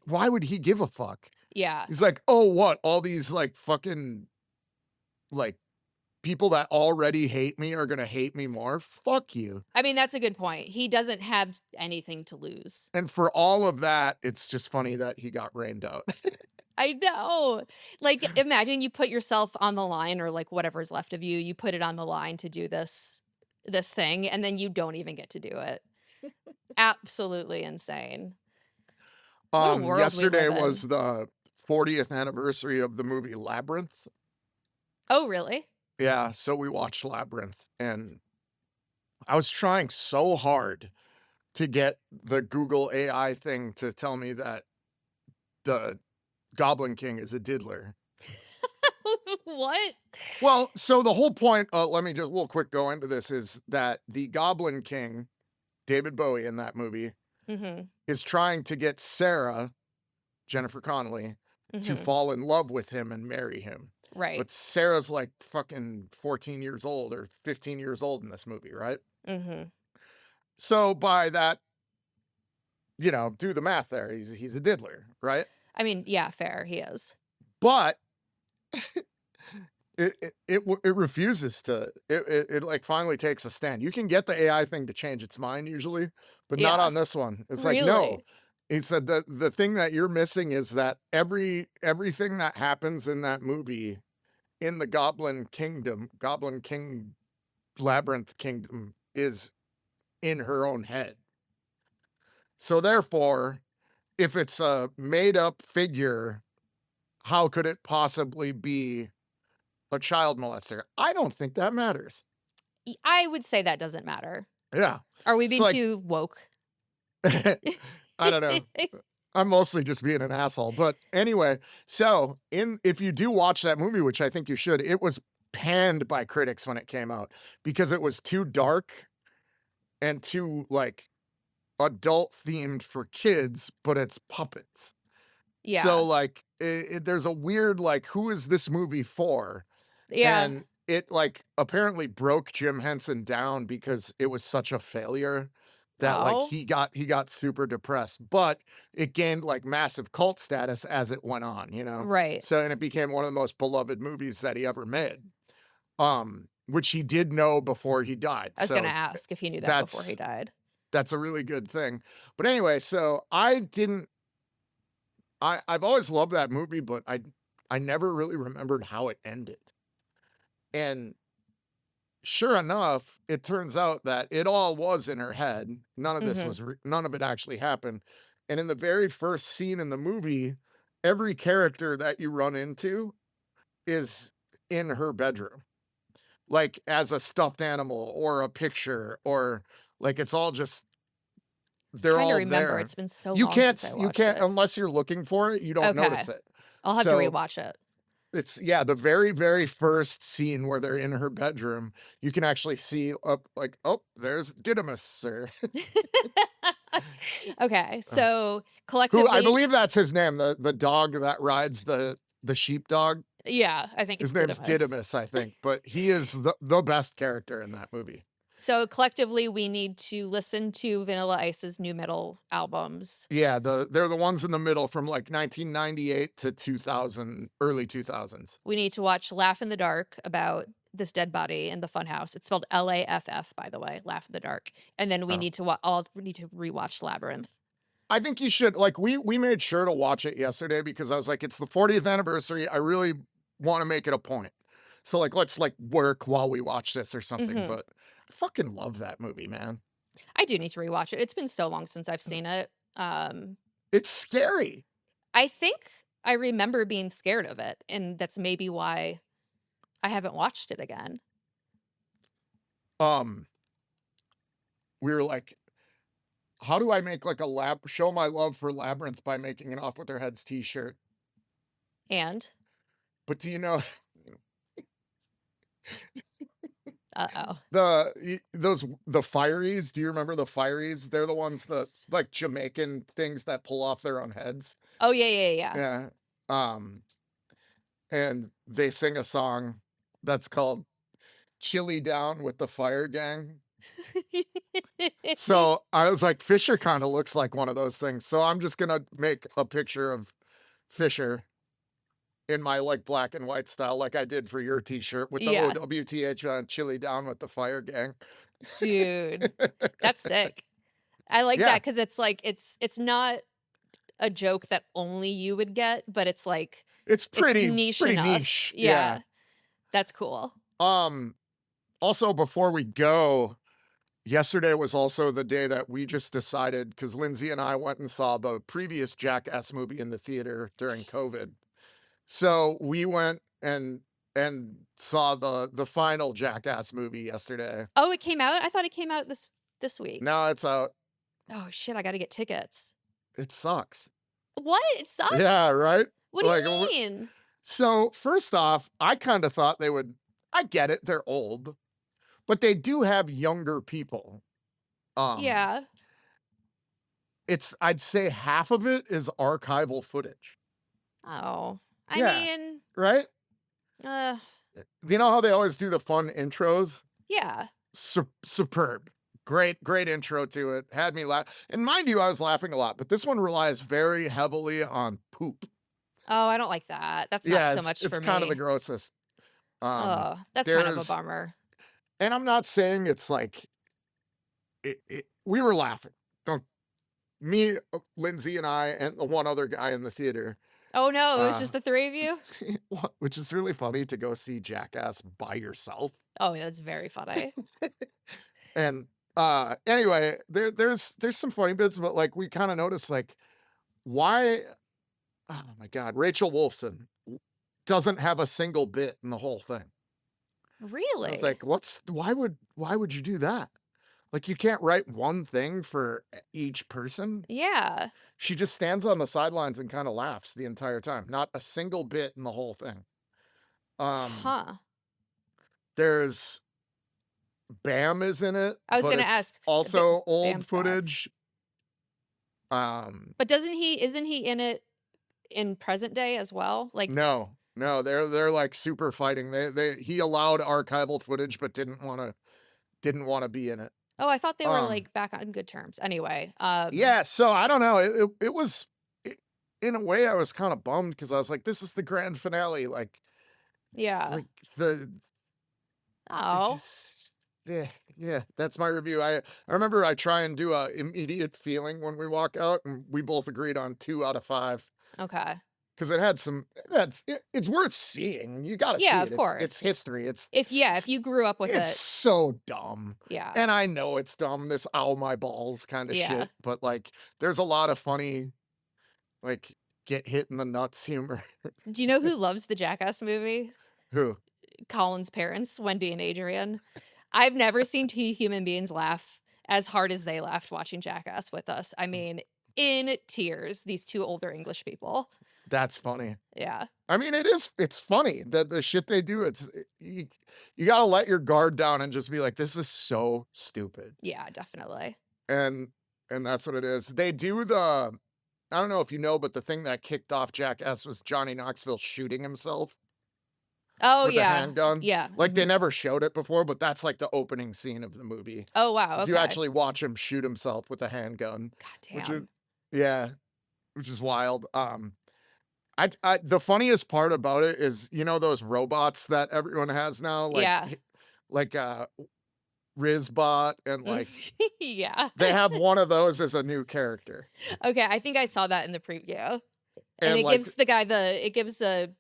why would he give a fuck? Yeah. He's like, oh, what? All these like fucking like people that already hate me are gonna hate me more. Fuck you. I mean, that's a good point. He doesn't have anything to lose. And for all of that, it's just funny that he got rained out. I know. Like, imagine you put yourself on the line, or like whatever's left of you, you put it on the line to do this thing, and then you don't even get to do it. Absolutely insane. What a world we Yesterday live in. was the 40th anniversary of the movie Labyrinth. Oh, really? Yeah, so we watched Labyrinth, and I was trying so hard to get the Google AI thing to tell me that the Goblin King is a diddler. What? Well, so the whole point, let me just real quick go into this, is that the Goblin King, David Bowie in that movie, is trying to get Sarah, Jennifer Connelly, to fall in love with him and marry him. Right. But Sarah's like fucking 14 years old or 15 years old in this movie, right? So by that, do the math there. He's a diddler, right? I mean, yeah, fair. He is. But it refuses to. It like finally takes a stand. You can get the AI thing to change its mind usually, but not on this one. It's like, no. He said that the thing that you're missing is that everything that happens in that movie in the Goblin King Labyrinth Kingdom is in her own head. So therefore, if it's a made up figure, how could it possibly be a child molester? I don't think that matters. I would say that doesn't matter. Yeah. Are we being too woke? I don't know. I'm mostly just being an asshole. But anyway, so if you do watch that movie, which I think you should, it was panned by critics when it came out because it was too dark and too like adult themed for kids, but it's puppets. Yeah. So like there's a weird like, who is this movie for? Yeah. And it like apparently broke Jim Henson down because it was such a failure that like he got super depressed, but it gained like massive cult status as it went on, Right. So, and it became one of the most beloved movies that he ever made, which he did know before he died. I was gonna ask if he knew that before he died. That's a really good thing. But anyway, so I've always loved that movie, but I never really remembered how it ended. And sure enough, it turns out that it all was in her head. None of this none of it actually happened. And in the very first scene in the movie, every character that you run into is in her bedroom, like as a stuffed animal or a picture, or like it's all just they're all there. It's been so long since I watched it. Unless you're looking for it, you don't notice it. I'll have to rewatch it. It's the very, very first scene where they're in her bedroom. You can actually see up like, oh, there's Didymus, or Okay, so Who I collectively, believe that's his name, the dog that rides the sheepdog. yeah, I think it's His name's Didymus. Didymus, I think, but he is the best character in that movie. So collectively, we need to listen to Vanilla Ice's new metal albums. Yeah, they're the ones in the middle from like 1998 to 2000, early 2000s. We need to watch Laugh in the Dark about this dead body in the funhouse. It's spelled Laff, by the way, Laugh in the Dark. And then we Oh. need to rewatch Labyrinth. I think you should, like, we made sure to watch it yesterday because I was like, it's the 40th anniversary. I really want to make it a point. So like, let's like work while we watch this or something. Mhm. But I fucking love that movie, man. I do need to rewatch it. It's been so long since I've seen it. It's scary. I think I remember being scared of it, and that's maybe why I haven't watched it again. We were like, how do I make like a show my love for Labyrinth by making an Off With Their Heads t-shirt? And But do you know uh-oh. the Fireys? Do you remember the Fireys? They're the ones that like Jamaican things that pull off their own heads. Oh yeah. Yeah. And they sing a song that's called Chili Down with the Fire Gang. So I was like, Fisher kind of looks like one of those things. So I'm just gonna make a picture of Fisher in my like black and white style, like I did for your t-shirt with the Yeah. OWTH on Chili Down with the Fire Gang. Dude, that's sick. I like Yeah. that because it's like it's not a joke that only you would get, but it's like It's pretty niche pretty enough. niche. Yeah. That's cool. Also before we go, yesterday was also the day that we just decided, because Lindsay and I went and saw the previous Jackass movie in the theater during COVID. So we went and saw the final Jackass movie yesterday. Oh, it came out? I thought it came out this week. Now it's out. Oh shit, I gotta get tickets. It sucks. What? It sucks? Yeah, right? What do like, you mean? So first off, I kind of thought they would, I get it, they're old, but they do have younger people. Yeah. I'd say half of it is archival footage. Oh. I Yeah. mean, Right? uh, You know how they always do the fun intros? yeah. Superb. Great intro to it. Had me laugh. And mind you, I was laughing a lot, but this one relies very heavily on poop. Oh, I don't like that. That's not so much for me. It's kind of the grossest. Oh, that's kind of a there's- bummer. And I'm not saying it's like, we were laughing. Me, Lindsay, and I, and the one other guy in the theater. Oh no, it was just the three of you? Which is really funny to go see Jackass by yourself. Oh, yeah, that's very funny. And anyway, there's some funny bits, but like we kind of noticed like why, oh my God, Rachel Wolfson doesn't have a single bit in the whole thing. Really? I was like, why would you do that? Like you can't write one thing for each person. Yeah. She just stands on the sidelines and kind of laughs the entire time. Not a single bit in the whole thing. Huh. There's Bam is in it. I was but gonna it's ask, Also old Bam's back. footage. But isn't he in it in present day as well? Like No, they're like super fighting. He allowed archival footage, but didn't want to be in it. Oh, I thought they were Um, like back on good terms. Anyway, Yeah, so I don't know. It was in a way I was kind of bummed because I was like, this is the grand finale. Like, it's yeah. like it Oh, just, yeah. That's my review. I remember I try and do a immediate feeling when we walk out, and we both agreed on 2 out of 5 okay. because it's worth seeing. You got to Yeah, see of it. course. It's history. If you grew up with It's it, so dumb. yeah. And I know it's dumb, this ow my balls kind of Yeah. shit, but like there's a lot of funny, like get hit in the nuts humor. Do you know who loves the Jackass movie? Who? Colin's parents, Wendy and Adrian. I've never seen two human beings laugh as hard as they laughed watching Jackass with us. I mean, in tears, these two older English people. That's funny. Yeah. I mean, it's funny that the shit they do, you got to let your guard down and just be like, this is so stupid. Yeah, definitely. And and that's what it is. They do the I don't know if you know, but the thing that kicked off Jackass was Johnny Knoxville shooting himself Oh, with a yeah. handgun. Yeah. Like, they Mhm. never showed it before, but that's, like, the opening scene of the movie. Oh, wow. 'Cause you Okay. actually watch him shoot himself with a handgun, God which is damn. yeah, which is wild. I the funniest part about it is, you know those robots that everyone has now? Yeah. Like, Rizbot and, like, Yeah. they have one of those as a new character. Okay, I think I saw that in the preview. And And, it like, gives the guy it gives a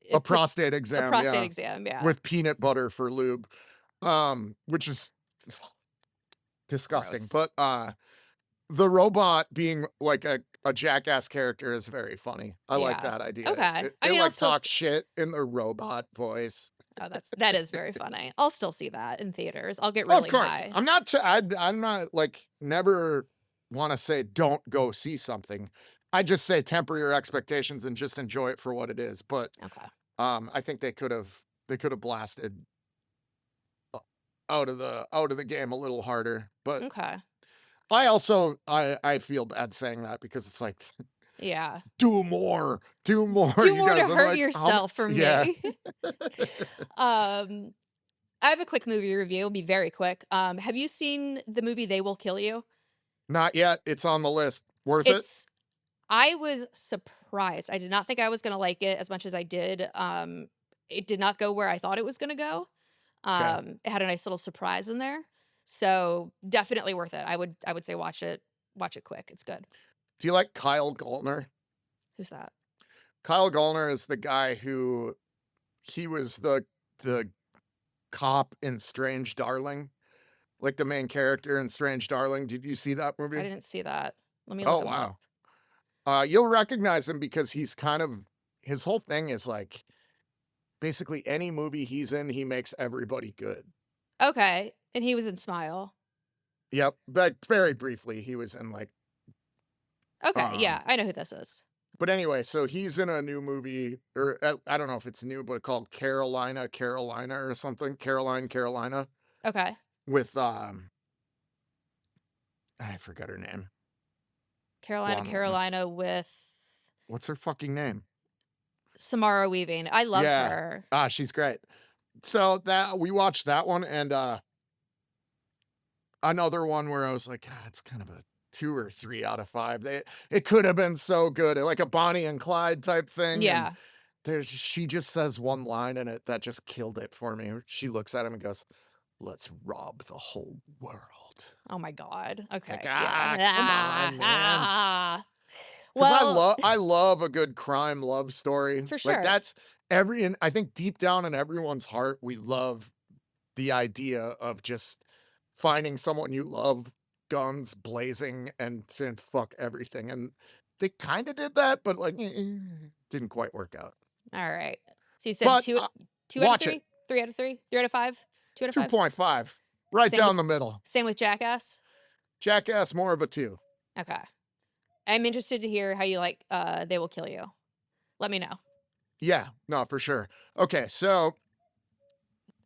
it puts prostate a exam, prostate yeah, exam, yeah. with peanut butter for lube, which is disgusting, Gross. but, the robot being, like, a jackass character is very funny. I like Yeah. that idea. Okay. I It, mean, I'll like, still talks shit in the robot voice. oh, that is very funny. I'll still see that in theaters. I'll get Oh, of really course. high. I'm not, like, never wanna say don't go see something. I just say temper your expectations and just enjoy it for what it is, but, Okay. I think they could've blasted out of the game a little harder, but Okay. I feel bad saying that because it's like, Yeah. "Do more, Do you more to guys." I'm hurt like, yourself for yeah. me. Um, I have a quick movie review. It'll be very quick. Have you seen the movie They Will Kill You? Not yet, it's on the list. Worth it? It's I was surprised. I did not think I was gonna like it as much as I did. It did not go where I thought it was gonna go. 'Kay. It had a nice little surprise in there. So definitely worth it. I would say watch it. Watch it quick. It's good. Do you like Kyle Gallner? Who's that? Kyle Gallner is the guy who he was the cop in Strange Darling, like the main character in Strange Darling. Did you see that I movie? didn't see that. Let me look Oh, him up. wow. You'll recognize him because he's kind of his whole thing is like basically any movie he's in, he makes everybody good. Okay. And he was in Smile. Yep, but very briefly he was in like Okay. um Yeah, I know who this is. but anyway, so he's in a new movie or I don't know if it's new but called Carolina or something. Carolina Okay. with I forgot her name. Carolina, Blonde woman. Carolina with What's her fucking name? Samara Weaving. I love Yeah. her. She's great. So that we watched that one and another one where I was like, God, it's kind of a 2 or 3 out of 5. It could have been so good, like a Bonnie and Clyde type thing. And Yeah. she just says one line in it that just killed it for me. She looks at him and goes, "Let's rob the whole world." Oh my God. Okay. Like, Yeah. come on, man. Ah. Because Well, I love a good crime love story. for Like sure. that's and I think deep down in everyone's heart, we love the idea of just finding someone you love, guns blazing, and fuck everything. And they kind of did that, but like didn't quite work out. All right. So you said But two out of watch 3? it. 3 out of 3? 3 out of 5? 2 out of 5? 2.5. Right Same down with the middle. same with Jackass? Jackass more of a 2. Okay. I'm interested to hear how you like They Will Kill You. Let me know. Yeah, no, for sure. Okay, so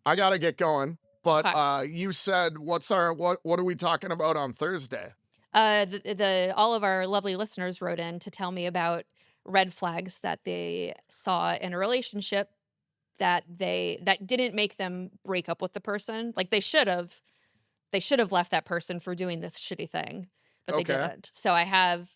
I gotta get going. But Okay. you said what are we talking about on Thursday? The all of our lovely listeners wrote in to tell me about red flags that they saw in a relationship that didn't make them break up with the person. Like they should have left that person for doing this shitty thing, but they Okay. didn't. So I have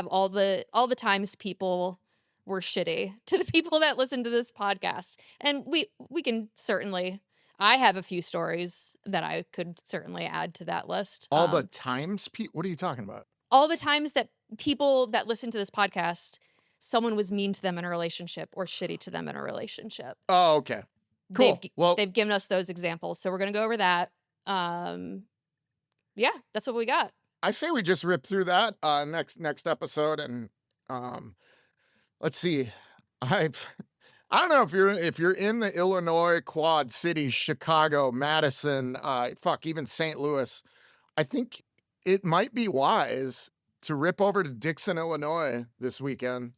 all the times people were shitty to the people that listen to this podcast. And we can certainly I have a few stories that I could certainly add to that list. All the times what are you talking about? All the times that people that listen to this podcast, someone was mean to them in a relationship or shitty to them in a relationship. Oh, okay. Cool. They've given us those examples. So we're going to go over that. Yeah, that's what we got. I say we just rip through that next episode and let's see. I don't know if you're in the Illinois Quad Cities, Chicago, Madison, even St. Louis. I think it might be wise to rip over to Dixon, Illinois this weekend.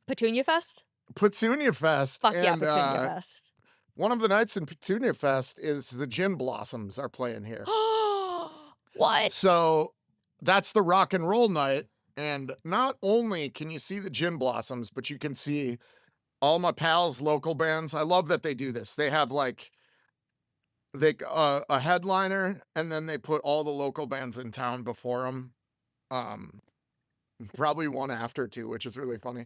Petunia Fest? Petunia Fest. Fuck yeah, Petunia Fest. One of the nights in Petunia Fest is the Gin Blossoms are playing here. What? So that's the rock and roll night. And not only can you see the gin blossoms, but you can see all my pals, local bands. I love that they do this. They have like a headliner, and then they put all the local bands in town before them. Probably one after too, which is really funny.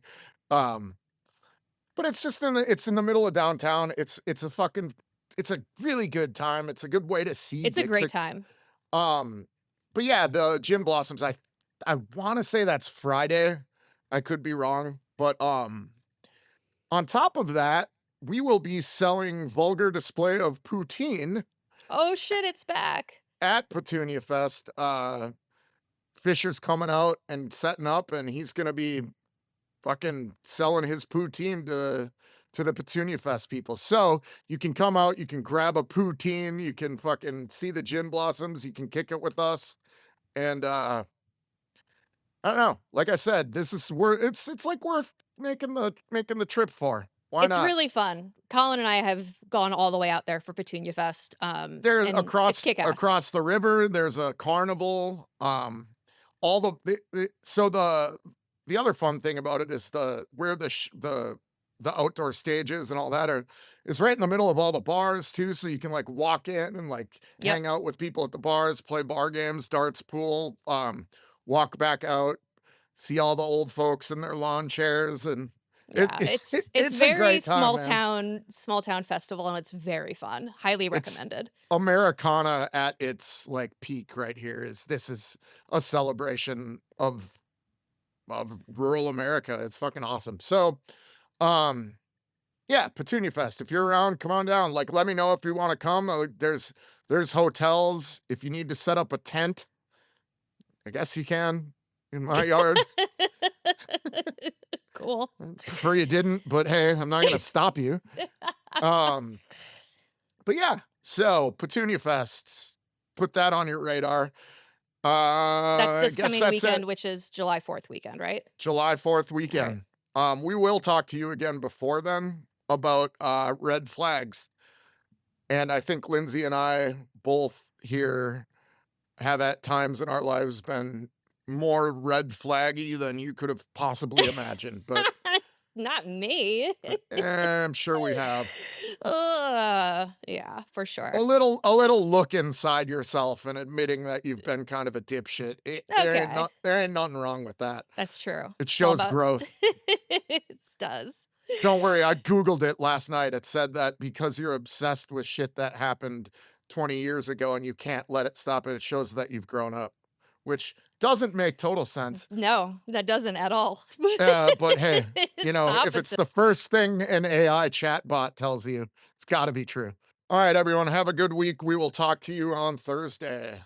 But it's just it's in the middle of downtown. It's a really good time. It's a good way to see It's a great Dixie. time. But yeah, the gin blossoms. I want to say that's Friday. I could be wrong, but on top of that, we will be selling vulgar display of poutine Oh shit, it's back. at Petunia Fest. Fisher's coming out and setting up, and he's gonna be fucking selling his poutine to the Petunia Fest people. So you can come out, you can grab a poutine, you can fucking see the gin blossoms, you can kick it with us, and I don't know. Like I said, this is where it's like worth making the trip for. Why It's not? really fun. Colin and I have gone all the way out there for Petunia Fest. There's and it's across kick-ass. across the river. There's a carnival. All the other fun thing about it is where the outdoor stages and all that is right in the middle of all the bars too. So you can like walk in and like Yep. hang out with people at the bars, play bar games, darts, pool. Walk back out, see all the old folks in their lawn chairs, and Yeah, it's it's a very great time, small town festival, and it's very fun. Highly It's recommended. Americana at its like peak right here. This is a celebration of rural America. It's fucking awesome. So, yeah, Petunia Fest. If you're around, come on down. Like, let me know if you want to come. There's hotels. If you need to set up a tent, I guess you can in my yard. Cool. Prefer you didn't, but hey, I'm not gonna stop you. But yeah, so Petunia Fest, put that on your radar. That's I this guess coming that's weekend, it. which is July 4th weekend, right? July 4th weekend. We will talk to you again before then about red flags. And I think Lindsay and I both here have at times in our lives been more red flaggy than you could have possibly imagined. But Not me. I'm sure we have. Yeah, for sure. A little look inside yourself and admitting that you've been kind of a dipshit. Okay. There ain't nothing wrong with that. That's true. It It's all shows about- growth. It does. Don't worry, I Googled it last night. It said that because you're obsessed with shit that happened 20 years ago and you can't let it stop, it shows that you've grown up, which doesn't make total sense. No, that doesn't at all. But hey, It's you know, the if it's opposite. the first thing an AI chatbot tells you, it's got to be true. All right, everyone, have a good week. We will talk to you on Thursday.